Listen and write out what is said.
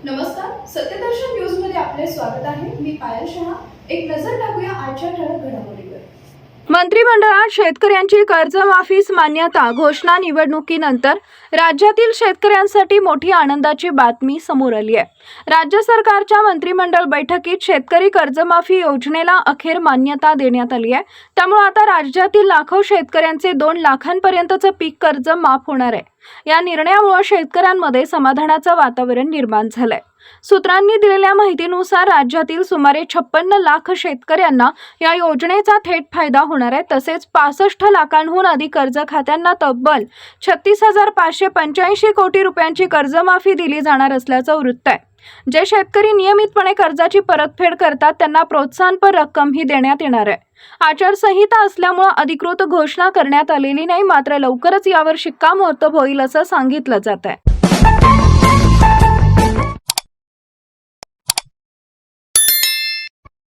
नमस्कार, सत्यदर्शन न्यूज मध्ये आपले स्वागत आहे। मी पायल शहा। एक नजर टाकूया आजच्या ठळक घडामोडीवर। मंत्रिमंडळात शेतकऱ्यांची कर्जमाफीस मान्यता घोषणा निवडणुकीनंतर राज्यातील शेतकऱ्यांसाठी मोठी आनंदाची बातमी समोर आली आहे। राज्य सरकारच्या मंत्रिमंडळ बैठकीत शेतकरी कर्जमाफी योजनेला अखेर मान्यता देण्यात आली आहे। त्यामुळे आता राज्यातील लाखो शेतकऱ्यांचे 2 लाखांपर्यंतचे पीक कर्ज माफ होणार आहे। या निर्णयामुळे शेतकऱ्यांमध्ये समाधानाचं वातावरण निर्माण झालंय। सूत्रांनी दिलेल्या माहितीनुसार राज्यातील सुमारे 56 लाख शेतकऱ्यांना या योजनेचा थेट फायदा होणार आहे। तसेच 65 लाखांहून अधिक कर्ज खात्यांना तब्बल 36,585 कोटी रुपयांची कर्जमाफी दिली जाणार असल्याचं वृत्त आहे। जे शेतकरी नियमितपणे कर्जाची परतफेड करतात त्यांना प्रोत्साहनपर रक्कमही देण्यात येणार आहे। आचारसंहिता असल्यामुळे अधिकृत घोषणा करण्यात आलेली नाही, मात्र लवकरच यावर शिक्कामोर्तब होईल असं सांगितलं जात आहे।